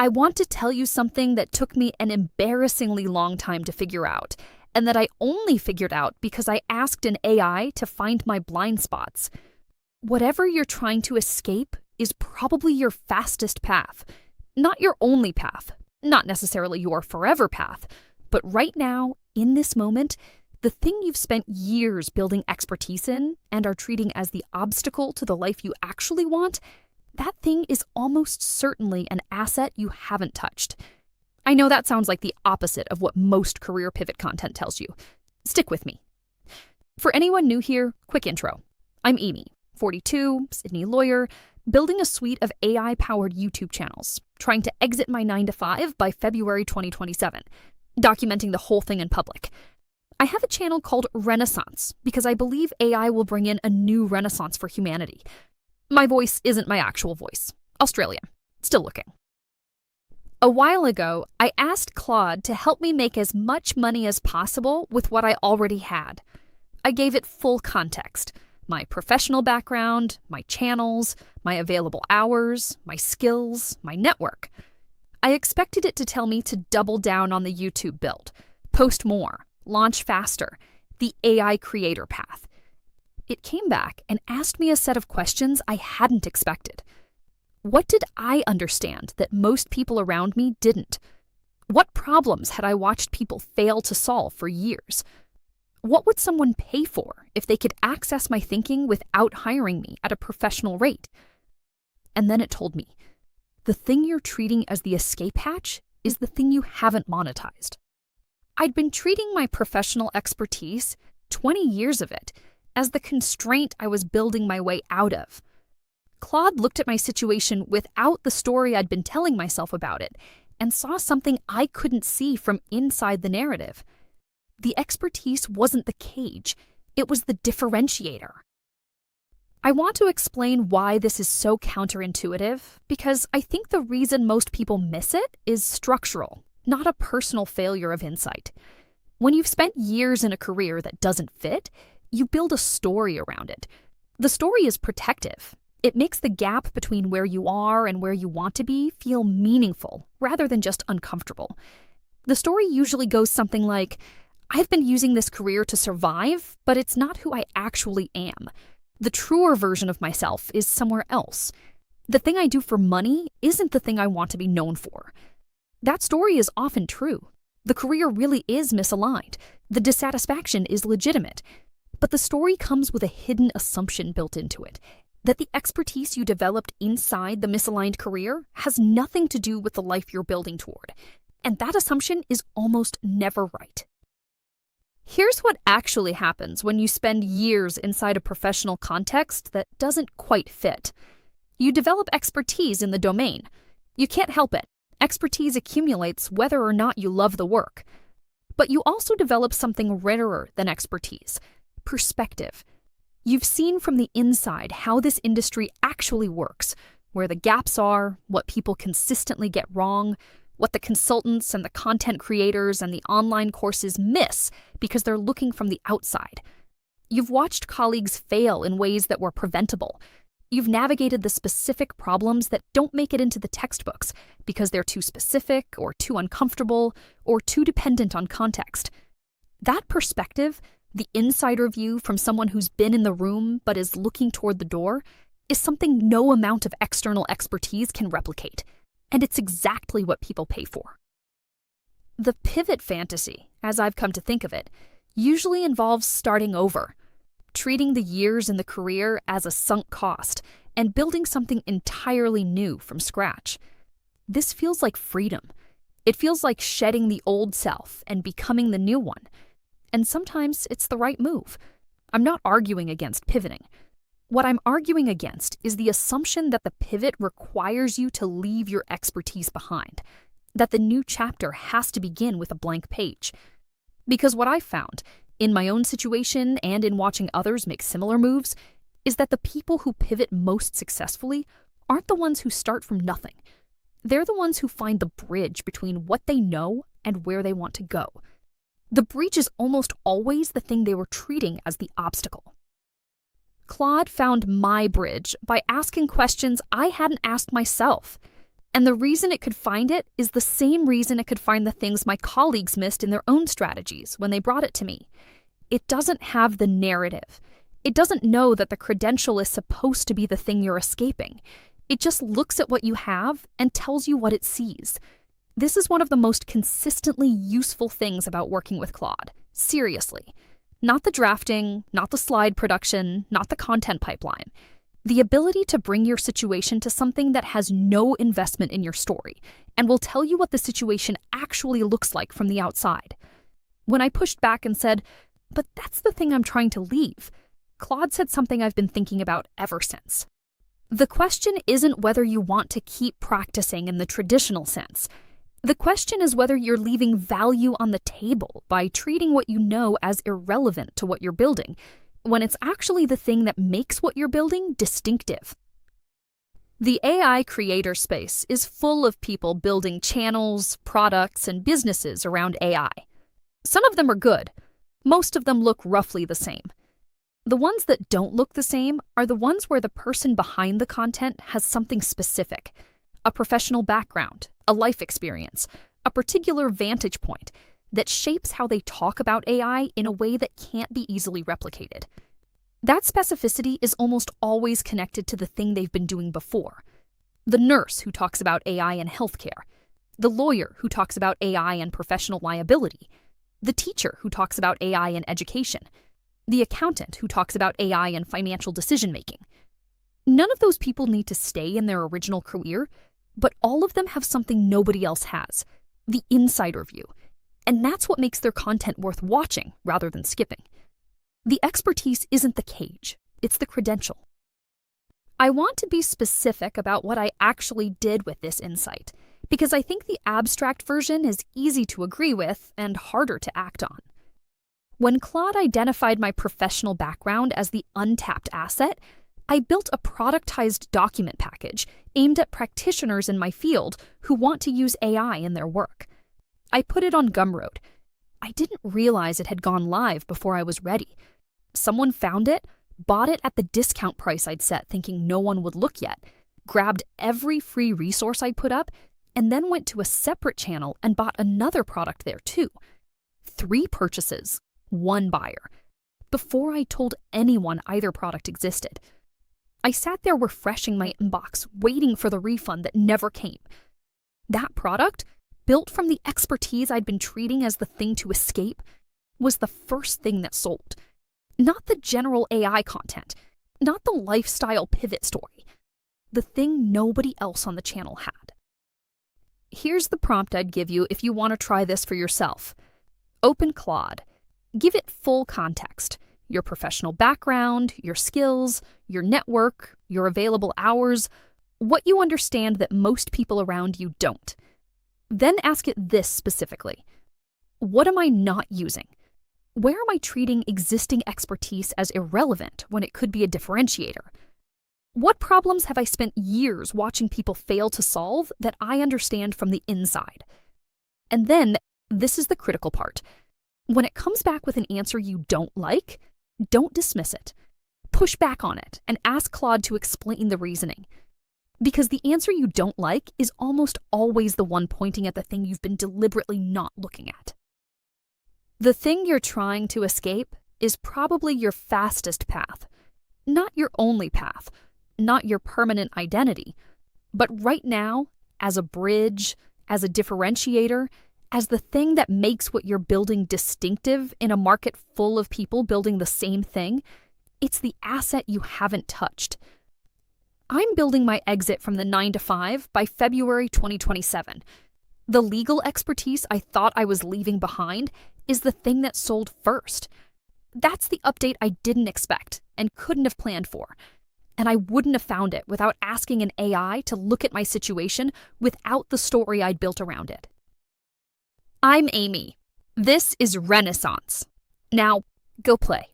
I want to tell you something that took me an embarrassingly long time to figure out, and that I only figured out because I asked an AI to find my blind spots. Whatever you're trying to escape is probably your fastest path. Not your only path, not necessarily your forever path, but right now, in this moment, the thing you've spent years building expertise in and are treating as the obstacle to the life you actually want, that thing is almost certainly an asset you haven't touched. I know that sounds like the opposite of what most career pivot content tells you. Stick with me. For anyone new here, quick intro. I'm Aimee, 42, Sydney lawyer, building a suite of AI-powered YouTube channels, trying to exit my 9-to-5 by February 2027, documenting the whole thing in public. I have a channel called Renaissance because I believe AI will bring in a new renaissance for humanity. My voice isn't my actual voice. Australian. Still looking. A while ago, I asked Claude to help me make as much money as possible with what I already had. I gave it full context: my professional background, my channels, my available hours, my skills, my network. I expected it to tell me to double down on the YouTube build, post more, launch faster, the AI creator path. It came back and asked me a set of questions I hadn't expected. What did I understand that most people around me didn't? What problems had I watched people fail to solve for years? What would someone pay for if they could access my thinking without hiring me at a professional rate? And then it told me, the thing you're treating as the escape hatch is the thing you haven't monetized. I'd been treating my professional expertise, 20 years of it, as the constraint I was building my way out of. Claude looked at my situation without the story I'd been telling myself about it and saw something I couldn't see from inside the narrative. The expertise wasn't the cage, it was the differentiator. I want to explain why this is so counterintuitive, because I think the reason most people miss it is structural, not a personal failure of insight. When you've spent years in a career that doesn't fit, you build a story around it. The story is protective. It makes the gap between where you are and where you want to be feel meaningful rather than just uncomfortable. The story usually goes something like, I've been using this career to survive, but it's not who I actually am. The truer version of myself is somewhere else. The thing I do for money isn't the thing I want to be known for. That story is often true. The career really is misaligned. The dissatisfaction is legitimate. But the story comes with a hidden assumption built into it, that the expertise you developed inside the misaligned career has nothing to do with the life you're building toward. And that assumption is almost never right. Here's what actually happens when you spend years inside a professional context that doesn't quite fit. You develop expertise in the domain. You can't help it. Expertise accumulates whether or not you love the work. But you also develop something rarer than expertise: perspective. You've seen from the inside how this industry actually works, where the gaps are, what people consistently get wrong, what the consultants and the content creators and the online courses miss because they're looking from the outside. You've watched colleagues fail in ways that were preventable. You've navigated the specific problems that don't make it into the textbooks because they're too specific or too uncomfortable or too dependent on context. That perspective, the insider view from someone who's been in the room but is looking toward the door, is something no amount of external expertise can replicate. And it's exactly what people pay for. The pivot fantasy, as I've come to think of it, usually involves starting over, treating the years in the career as a sunk cost, and building something entirely new from scratch. This feels like freedom. It feels like shedding the old self and becoming the new one. And sometimes it's the right move. I'm not arguing against pivoting. What I'm arguing against is the assumption that the pivot requires you to leave your expertise behind, that the new chapter has to begin with a blank page. Because what I've found, in my own situation and in watching others make similar moves, is that the people who pivot most successfully aren't the ones who start from nothing. They're the ones who find the bridge between what they know and where they want to go. The breach is almost always the thing they were treating as the obstacle. Claude found my bridge by asking questions I hadn't asked myself. And the reason it could find it is the same reason it could find the things my colleagues missed in their own strategies when they brought it to me. It doesn't have the narrative. It doesn't know that the credential is supposed to be the thing you're escaping. It just looks at what you have and tells you what it sees. This is one of the most consistently useful things about working with Claude. Seriously. Not the drafting, not the slide production, not the content pipeline. The ability to bring your situation to something that has no investment in your story and will tell you what the situation actually looks like from the outside. When I pushed back and said, "But that's the thing I'm trying to leave," Claude said something I've been thinking about ever since. The question isn't whether you want to keep practicing in the traditional sense. The question is whether you're leaving value on the table by treating what you know as irrelevant to what you're building, when it's actually the thing that makes what you're building distinctive. The AI creator space is full of people building channels, products, and businesses around AI. Some of them are good. Most of them look roughly the same. The ones that don't look the same are the ones where the person behind the content has something specific, a professional background, a life experience, a particular vantage point that shapes how they talk about AI in a way that can't be easily replicated. That specificity is almost always connected to the thing they've been doing before. The nurse who talks about AI in healthcare, the lawyer who talks about AI and professional liability, the teacher who talks about AI in education, the accountant who talks about AI and financial decision-making. None of those people need to stay in their original career, but all of them have something nobody else has, the insider view. And that's what makes their content worth watching rather than skipping. The expertise isn't the cage, it's the credential. I want to be specific about what I actually did with this insight, because I think the abstract version is easy to agree with and harder to act on. When Claude identified my professional background as the untapped asset, I built a productized document package aimed at practitioners in my field who want to use AI in their work. I put it on Gumroad. I didn't realize it had gone live before I was ready. Someone found it, bought it at the discount price I'd set thinking no one would look yet, grabbed every free resource I'd put up, and then went to a separate channel and bought another product there too. 3 purchases, 1 buyer, before I told anyone either product existed. I sat there refreshing my inbox, waiting for the refund that never came. That product, built from the expertise I'd been treating as the thing to escape, was the first thing that sold. Not the general AI content, not the lifestyle pivot story, the thing nobody else on the channel had. Here's the prompt I'd give you if you want to try this for yourself. Open Claude. Give it full context. Your professional background, your skills, your network, your available hours, what you understand that most people around you don't. Then ask it this specifically. What am I not using? Where am I treating existing expertise as irrelevant when it could be a differentiator? What problems have I spent years watching people fail to solve that I understand from the inside? And then, this is the critical part. When it comes back with an answer you don't like, don't dismiss it. Push back on it and ask Claude to explain the reasoning. Because the answer you don't like is almost always the one pointing at the thing you've been deliberately not looking at. The thing you're trying to escape is probably your fastest path, not your only path, not your permanent identity, but right now, as a bridge, as a differentiator, as the thing that makes what you're building distinctive in a market full of people building the same thing, it's the asset you haven't touched. I'm building my exit from the 9-to-5 by February 2027. The legal expertise I thought I was leaving behind is the thing that sold first. That's the update I didn't expect and couldn't have planned for. And I wouldn't have found it without asking an AI to look at my situation without the story I'd built around it. I'm Aimee. This is Renaissance. Now, go play.